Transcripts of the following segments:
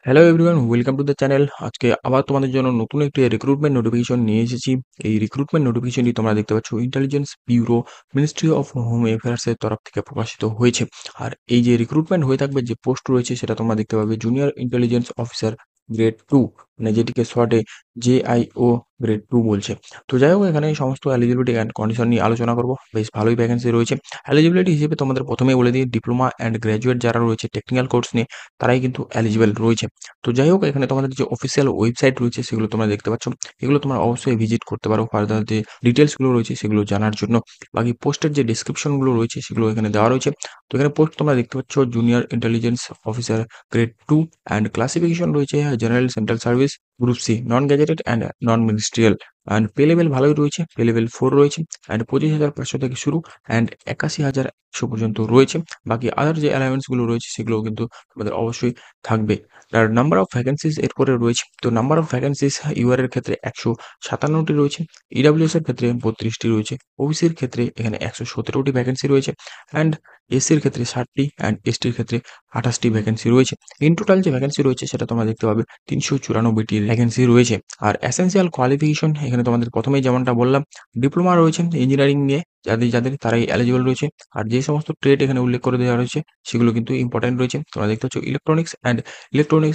Hello everyone, welcome to the channel. আজকে আবার তোমাদের জন্য নতুন একটি রিক্রুটমেন্ট নোটিফিকেশন নিয়ে এসেছি। এই রিক্রুটমেন্ট নোটিফিকেশনটি তোমরা দেখতে পাচ্ছ intelligence bureau, ministry of home অ্যাফেয়ার্সের তরফ থেকে প্রকাশিত হয়েছে। আর এই যে রিক্রুটমেন্ট হয়ে থাকবে, যে পোস্ট রয়েছে সেটা তোমরা দেখতে পাবে জুনিয়র ইন্টেলিজেন্স অফিসার গ্রেড 2, মানে যেটিকে শর্টে JIO গ্রেড 2 বলছে। তো যাই হোক, এখানে এই সমস্ত এলিজিবিলিটি অ্যান্ড কন্ডিশন নিয়ে আলোচনা করবো। বেশ ভালোই ভ্যাকেন্সি রয়েছে। এলিজিবিলিটি হিসেবে তোমাদের প্রথমেই বলে দিই, ডিপ্লোমা অ্যান্ড গ্র্যাজুয়েট যারা রয়েছে টেকনিক্যাল কোর্স নিয়ে, তারাই কিন্তু এলিজিবল রয়েছে। তো যাই হোক, এখানে তোমাদের যে অফিসিয়াল ওয়েবসাইট রয়েছে সেগুলো তোমরা দেখতে পাচ্ছ। এগুলো তোমরা অবশ্যই ভিজিট করতে পারো ফার্দার যে ডিটেলসগুলো রয়েছে সেগুলো জানার জন্য। বাকি পোস্টের যে ডিসক্রিপশনগুলো রয়েছে সেগুলো এখানে দেওয়া রয়েছে। তো এখানে পোস্ট তোমরা দেখতে পাচ্ছ junior intelligence officer grade 2, and classification রয়েছে general central service group C, non gazetted and non ministerial. And pay level ভালোই রয়েছে, পে লেভেল 4 রয়েছে, অ্যান্ড 25,500 থেকে শুরু, অ্যান্ড 81,100 পর্যন্ত রয়েছে। বাকি আদার যে অ্যালাউন্সগুলো রয়েছে সেগুলোও কিন্তু তোমাদের অবশ্যই থাকবে। আর নাম্বার অফ ভ্যাকেন্সিজ এরপরে রয়েছে। তো নাম্বার অফ ভ্যাকেন্সিজ ইউআর এর ক্ষেত্রে 157টি রয়েছে, ইডাব্লিউএস এর ক্ষেত্রে 32টি রয়েছে, ওবিসির ক্ষেত্রে এখানে 117টি ভ্যাকেন্সি রয়েছে, অ্যান্ড এসসির ক্ষেত্রে 60টি, অ্যান্ড এসটির ক্ষেত্রে 28টি ভ্যাকেন্সি রয়েছে। ইন টোটাল যে ভ্যাকেন্সি রয়েছে সেটা তোমরা দেখতে পাবে 394টি ভ্যাকেন্সি রয়েছে। আর এসেনশিয়াল কোয়ালিফিকেশন এখানে তোমাদের প্রথমেই যেমনটা বললাম, ডিপ্লোমা রয়েছে ইঞ্জিনিয়ারিং নিয়ে, যাদের তারাই এলিজিবল রয়েছে। আর যে সমস্ত ট্রেড এখানে উল্লেখ করে দেওয়া রয়েছে সেগুলো কিন্তু ইম্পর্টেন্ট রয়েছে। তোমরা দেখতে পাচ্ছ electronics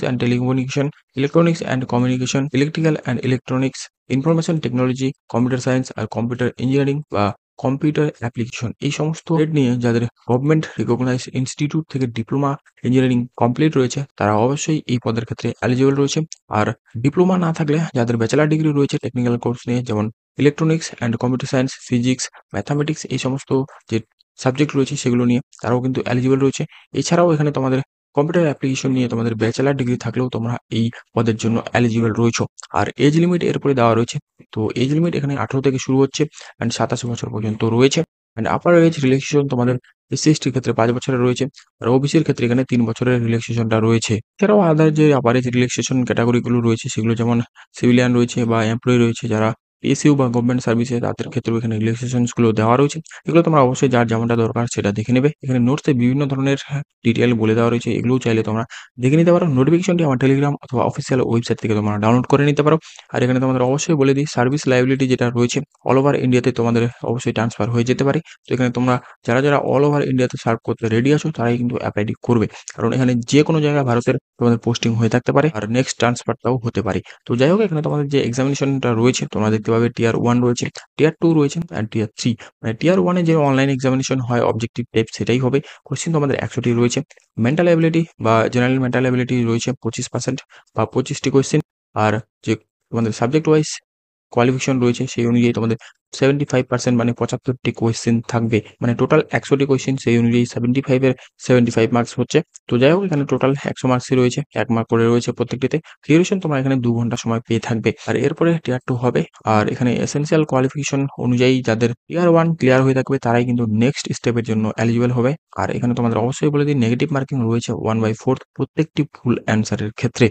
and telecommunication, electronics and communication, electrical and electronics, information technology, computer science আর কম্পিউটার ইঞ্জিনিয়ারিং বা কম্পিউটার অ্যাপ্লিকেশন, এই সমস্ত ট্রেড নিয়ে যাদের গভর্নমেন্ট রিকগনাইজ ইনস্টিটিউট থেকে ডিপ্লোমা ইঞ্জিনিয়ারিং কমপ্লিট রয়েছে তারা অবশ্যই এই পদের ক্ষেত্রে এলিজিবল রয়েছে। আর ডিপ্লোমা না থাকলে যাদের ব্যাচেলার ডিগ্রি রয়েছে টেকনিক্যাল কোর্স নিয়ে, যেমন electronics and computer science, physics, mathematics, এই সমস্ত যে সাবজেক্ট রয়েছে সেগুলো নিয়ে তারাও কিন্তু এলিজিবল রয়েছে। এছাড়াও এখানে তোমাদের কম্পিউটার অ্যাপ্লিকেশন নিয়ে তোমাদের ব্যাচেলার ডিগ্রি থাকলেও তোমরা এই পদের জন্য এলিজিবল রয়েছো। আর এজ লিমিট এরপরে দেওয়া রয়েছে। তো এজ লিমিট এখানে 18 থেকে শুরু হচ্ছে, অ্যান্ড 27 বছর পর্যন্ত রয়েছে। অ্যান্ড আপার এজ রিল্যাক্সেশন তোমাদের এসসি/এসটির ক্ষেত্রে 5 বছরের রয়েছে, আর ওবিসির ক্ষেত্রে এখানে 3 বছরের রিল্যাক্সেশনটা রয়েছে। এছাড়াও আদার যে আপার এজ রিল্যাক্সেশন ক্যাটাগরিগুলো রয়েছে সেগুলো যেমন সিভিলিয়ান রয়েছে বা এমপ্লয়ি রয়েছে যারা পিএসইউ বা গভর্নমেন্ট সার্ভিসে, তাদের ক্ষেত্রেও এখানে রিল্যাক্সেশনস গুলো দেওয়া রয়েছে। এগুলো তোমরা অবশ্যই যার যেমনটা দরকার সেটা দেখে নেবে। এখানে নোটসে বিভিন্ন ধরনের ডিটেইল বলে দেওয়া রয়েছে, এগুলোও চাইলে তোমরা দেখে নিতে পারো। নোটিফিকেশনটি আমার টেলিগ্রাম অথবা অফিসিয়াল ওয়েবসাইট থেকে তোমরা ডাউনলোড করে নিতে পারো। আর এখানে তোমাদের অবশ্যই বলে দিই, সার্ভিস লায়াবিলিটি যেটা রয়েছে অল ওভার ইন্ডিয়াতে তোমাদের অবশ্যই ট্রান্সফার হয়ে যেতে পারে। তো এখানে তোমরা যারা অল ওভার ইন্ডিয়াতে সার্ভ করতে রেডি আছো তারাই কিন্তু অ্যাপ্লাইটি করবে, কারণ এখানে যে কোনো জায়গায় ভারতের তোমাদের পোস্টিং হয়ে থাকতে পারে আর নেক্সট ট্রান্সফারটাও হতে পারে। তো যাই হোক, এখানে তোমাদের যে এক্সামিনেশনটা রয়েছে তোমরা দেখতে পাবে টিয়ার 1 রয়েছে, টিয়ার 2 রয়েছে, অ্যান্ড টিয়ার 3। মানে টিয়ার 1 এ যে অনলাইন এক্সামিনেশন হয় অবজেক্টিভ টাইপ সেটাই হবে। কোয়েশ্চেন তোমাদের 100টি রয়েছে। মেন্টাল এবিলিটি বা জেনারেল মেন্টাল এবিলিটি রয়েছে 25% বা 25টি কোয়েশ্চেন। আর যে তোমাদের সাবজেক্ট ওয়াইজ কোয়ালিফিকেশন রয়েছে সেই অনুযায়ী তোমাদের 75% মানে 75টি কোয়েশ্চেন থাকবে। মানে টোটাল 100টি কোয়েশ্চেন, সেই অনুযায়ী 75 এর 75 মার্কস হচ্ছে। তো যাই হোক, এখানে টোটাল 100 মার্কসই রয়েছে, 1 মার্ক করে রয়েছে প্রত্যেকটিতে। ডিউরেশন তোমরা এখানে 2 ঘন্টা সময় পেয়ে থাকবে। আর এরপরে টিয়ার 2 হবে। আর এখানে এসেনশিয়াল কোয়ালিফিকেশন অনুযায়ী যাদের টিয়ার 1 ক্লিয়ার হয়ে থাকবে তারাই কিন্তু নেক্সট স্টেপের জন্য এলিজিবল হবে। আর এখানে তোমাদের অবশ্যই বলে দিই, নেগেটিভ মার্কিং রয়েছে 1/4 প্রত্যেকটি ভুল অ্যান্সারের ক্ষেত্রে।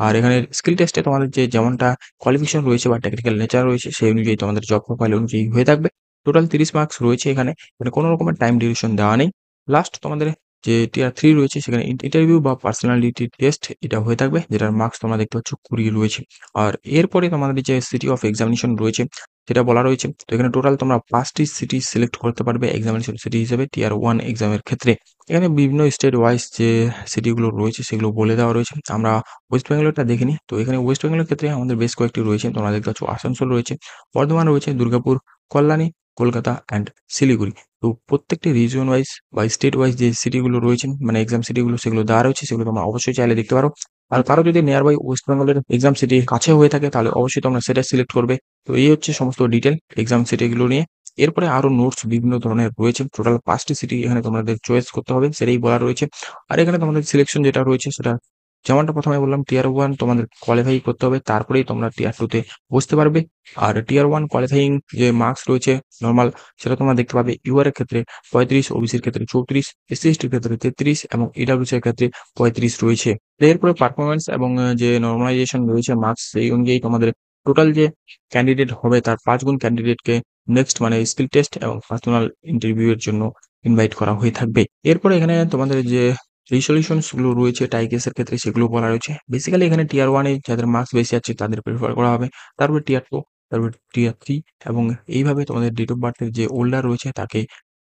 আর এখানে স্কিল টেস্টে তোমাদের যে যেমনটা কোয়ালিফিকেশন রয়েছে বা টেকনিক্যাল নেচার রয়েছে সেই অনুযায়ী তোমাদের জব প্রোফাইল অনুযায়ী হয়ে থাকবে। টোটাল 30 মার্কস রয়েছে এখানে। মানে কোনো রকমের টাইম ডিউরেশন দেওয়া নেই। লাস্ট তোমাদের যে টিয়ার 3 রয়েছে সেখানে ইন্টারভিউ বা পার্সোনালিটি টেস্ট এটা হয়ে থাকবে, যেটার মার্কস তোমরা দেখতে পাচ্ছ 20 রয়েছে। আর এরপরে তোমাদের যে সিটি অফ এক্সামিনেশন রয়েছে সেটা বলা রয়েছে। তো এখানে টোটাল তোমরা 5টি সিটি সিলেক্ট করতে পারবে এক্সামিনেশন সিটি হিসেবে টিয়ার 1 এক্সামের ক্ষেত্রে। এখানে বিভিন্ন স্টেট ওয়াইজ যে সিটিগুলো রয়েছে সেগুলো বলে দেওয়া রয়েছে। আমরা ওয়েস্ট বেঙ্গলেরটা দেখে নিই। তো এখানে ওয়েস্ট বেঙ্গলের ক্ষেত্রে আমাদের বেশ কয়েকটি রয়েছে। তোমরা দেখতে পাচ্ছ আসানসোল রয়েছে, বর্ধমান রয়েছে, দুর্গাপুর, কল্যাণী, কলকাতা অ্যান্ড শিলিগুড়ি। তো প্রত্যেকটি রিজিয়ন ওয়াইজ বা স্টেট ওয়াইজ যে সিটিগুলো রয়েছে মানে এক্সাম সিটিগুলো সেগুলো দেওয়া রয়েছে, সেগুলো তোমরা অবশ্যই চাইলে দেখতে পারো। আর কারো যদি নিয়ার বাই ওয়েস্ট বেঙ্গলের এক্সাম সিটি কাছে হয়ে থাকে তাহলে অবশ্যই তোমরা সেটা সিলেক্ট করবে। তো এই হচ্ছে সমস্ত ডিটেল এক্সাম সিটিগুলো নিয়ে। এরপরে আরো নোটস বিভিন্ন ধরনের রয়েছে। টোটাল 5টি সিটি এখানে তোমাদের চয়েস করতে হবে সেটাই বলা রয়েছে। আর এখানে তোমাদের সিলেকশন যেটা রয়েছে সেটা যেমনটা প্রথমে বললাম, টিয়ার 1 তোমাদের কোয়ালিফাই করতে হবে, তারপরেই তোমরা টিয়ার 2 তে বসতে পারবে। আর টিয়ার 1 কোয়ালিফাইং যে মার্কস রয়েছে নরমাল, সেটা তোমরা দেখতে পাবে ইউআর এর ক্ষেত্রে 35, ওবিসির ক্ষেত্রে 34, এসসি/এসটির ক্ষেত্রে 33 এবং ইডব্লিউএস এর ক্ষেত্রে 35 রয়েছে। এরপরে পারফরম্যান্স এবং যে নরমালাইজেশন রয়েছে মার্কস, সেই অনুযায়ী তোমাদের টোটাল যে ক্যান্ডিডেট হবে তার 5 গুণ ক্যান্ডিডেটকে নেক্সট মানে স্কিল টেস্ট এবং পার্সোনাল ইন্টারভিউ এর জন্য ইনভাইট করা হয়ে থাকবে। এরপরে এখানে তোমাদের যে রেজোলিউশনস গুলো রয়েছে টাইকেস এর ক্ষেত্রে সেগুলো বলা রয়েছে। বেসিক্যালি এখানে টিয়ার 1 এ যাদের মার্কস বেশি আছে তাদের প্রেফার করা হবে। তারপরে টিয়ার 2, তারপরে টিয়ার 3 এবং এইভাবে তোমাদের ডেট অফ বার্থ এর যে ওল্ডার রয়েছে তাকে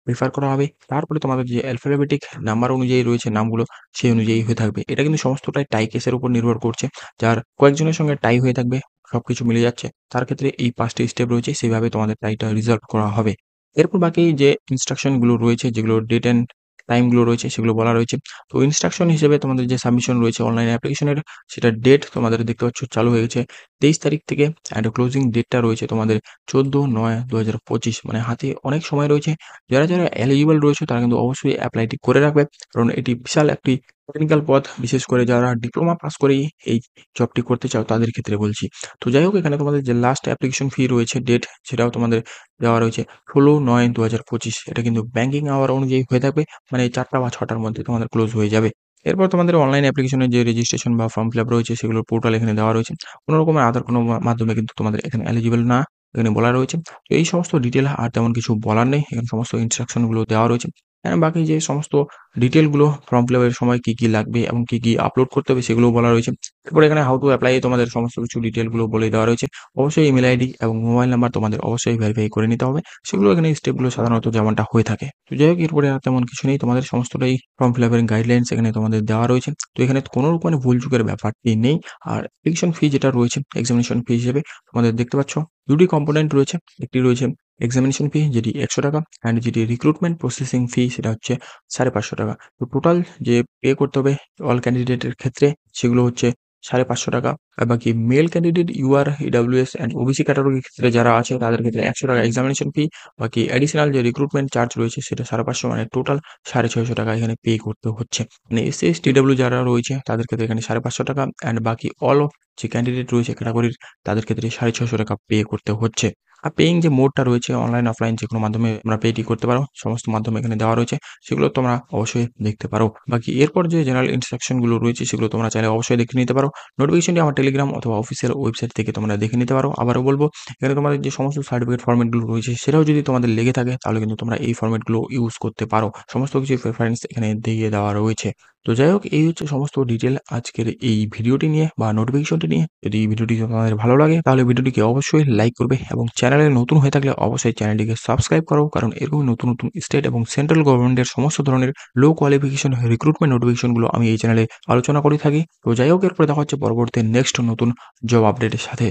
প্রেফার করা হবে। তারপরে তোমাদের যে অ্যালফাবেটিক নাম্বার অনুযায়ী রয়েছে নামগুলো, সেই অনুযায়ী হয়ে থাকবে। এটা কিন্তু সমস্তটাই টাই কেসের উপর নির্ভর করছে। যার কয়েকজনের সঙ্গে টাই হয়ে থাকবে, সবকিছু মিলে যাচ্ছে। তার ক্ষেত্রে এই ৫ টি স্টেপ রয়েছে, সেভাবে তোমাদের টাইটা রিজলভ করা হবে। এরপর বাকি যে ইনস্ট্রাকশন গুলো রয়েছে, যেগুলো ডেট অ্যান্ড টাইম গুলো রয়েছে, সেগুলো বলা রয়েছে। তো ইনস্ট্রাকশন হিসেবে তোমাদের যে সাবমিশন রয়েছে অনলাইন অ্যাপ্লিকেশনের, সেটার ডেট তোমাদের দেখতে পাচ্ছ চালু হয়ে গেছে ২৩ তারিখ থেকে। অ্যান্ড ক্লোজিং ডেটটা রয়েছে তোমাদের ১৪/৯/২০২৫, মানে হাতে অনেক সময় রয়েছে। যারা এলিজিবল রয়েছে তারা কিন্তু অবশ্যই এপ্লাইটি করে রাখবে। কারণ এটি বিশাল একটি টেকনিক্যাল পদ, বিশেষ করে যারা ডিপ্লোমা পাস করেই এই জবটি করতে চাও তাদের ক্ষেত্রে বলছি। তো যাই হোক, এখানে তোমাদের যে লাস্ট অ্যাপ্লিকেশন ফি রয়েছে, ডেট সেটাও তোমাদের দেওয়া রয়েছে ১৬/৯/২০২৫। এটা কিন্তু ব্যাংকিং আওয়ার অনুযায়ী হয়ে থাকবে, মানে ৪টা বা ৬টার মধ্যে তোমাদের ক্লোজ হয়ে যাবে। এরপর তোমাদের অনলাইন অ্যাপ্লিকেশনের যে রেজিস্ট্রেশন বা ফর্ম ফিল আপ রয়েছে, সেগুলোর পোর্টাল এখানে দেওয়া রয়েছে। কোনো রকমের আদার কোনো মাধ্যমে কিন্তু তোমাদের এখানে এলিজিবল না, এখানে বলা রয়েছে। তো এই সমস্ত ডিটেইল আর তেমন কিছু বলার নেই। এখানে সমস্ত ইনস্ট্রাকশন গুলো দেওয়া রয়েছে। বাকি যে সমস্ত ডিটেইল গুলো ফর্ম ফিল আপ এর সময় কি লাগবে এবং কি আপলোড করতে হবে সেগুলোও বলা রয়েছে। এরপর এখানে হাউ টু এপ্লাই এ তোমাদের সমস্ত কিছু ডিটেইল গুলো বলে দেওয়া রয়েছে। অবশ্যই ইমেল আইডি এবং মোবাইল নাম্বার তোমাদের অবশ্যই ভেরিফাই করে নিতে হবে। সেগুলো এখানে স্টেপগুলো সাধারণত যেমনটা হয়ে থাকে। তো যাই হোক, এরপরে আর তেমন কিছু নেই। তোমাদের সমস্তটাই ফর্ম ফিল আপ এর গাইডলাইনস এখানে তোমাদের দেওয়া রয়েছে। তো এখানে কোনো রকমের ভুল-চুকের ব্যাপারটি নেই। আর অ্যাপ্লিকেশন ফি যেটা রয়েছে, এক্সামিনেশন ফি হিসেবে তোমাদের দেখতে পাচ্ছ ২ টি কম্পোনেন্ট রয়েছে। একটি রয়েছে এক্সামিনেশন ফি, যেটি ৳১০০, অ্যান্ড যেটি রিক্রুটমেন্ট প্রসেসিং ফি, সেটা হচ্ছে ৳৫৫০। তো টোটাল যে পে করতে হবে অল ক্যান্ডিডেটের ক্ষেত্রে, সেগুলো হচ্ছে ৳৫৫০। আর বাকি male candidate, UR, EWS and OBC ক্যাটাগরির ক্ষেত্রে যারা আছে তাদের ক্ষেত্রে ৳১০০ এক্সামিনেশন ফি। বাকি অ্যাডিশনাল যে রিক্রুটমেন্ট চার্জ রয়েছে সেটা ৫৫০, মানে টোটাল ৳৬৫০ এখানে পে করতে হচ্ছে। মানে এসসি, এসটি, ইডব্লিউ যারা রয়েছে তাদের ক্ষেত্রে এখানে ৳৫৫০, অ্যান্ড বাকি অল অফ যে ক্যান্ডিডেট রয়েছে ক্যাটাগরির, তাদের ক্ষেত্রে ৳৬৫০ পে করতে হচ্ছে। আর পেইং যে মোডটা রয়েছে, অনলাইন, অফলাইন যেকোনো মাধ্যমে তোমরা পেটি করতে পারো। সমস্ত মাধ্যম এখানে দেওয়া রয়েছে। সেগুলো তোমরা অবশ্যই দেখতে পারো। বাকি এরপর যে জেনারেল ইনস্ট্রাকশন গুলো রয়েছে, সেগুলো তোমরা চাইলে অবশ্যই দেখে নিতে পারো। নোটিফিকেশনটি আমার টেলিগ্রাম অথবা অফিসিয়াল ওয়েবসাইট থেকে তোমরা দেখে নিতে পারো। আবারও বলব, এখানে তোমাদের যে সমস্ত সার্টিফিকেট ফরম্যাট গুলো রয়েছে, সেটাও যদি তোমাদের লেগে থাকে তাহলে কিন্তু তোমরা এই ফরম্যাট গুলো ইউজ করতে পারো। সমস্ত কিছুর প্রেফারেন্স এখানে দিয়ে দেওয়া রয়েছে। তো যাই হোক, এই হচ্ছে সমস্ত ডিটেইল আজকের এই ভিডিওটি নিয়ে বা নোটিফিকেশনটি নিয়ে। যদি এই ভিডিওটি তোমাদের ভালো লাগে তাহলে ভিডিওটিকে অবশ্যই লাইক করবে, এবং চ্যানেলে নতুন হয়ে থাকলে অবশ্যই চ্যানেলটিকে সাবস্ক্রাইব করো। কারণ এরকম নতুন স্টেট এবং সেন্ট্রাল গভর্নমেন্টের সমস্ত ধরনের লো কোয়ালিফিকেশন রিক্রুটমেন্ট নোটিফিকেশন গুলো আমি এই চ্যানেলে আলোচনা করে থাকি। তো যাই হোক, এরপরে দেখা হচ্ছে পরবর্তী নেক্সট নতুন জব আপডেটের সাথে।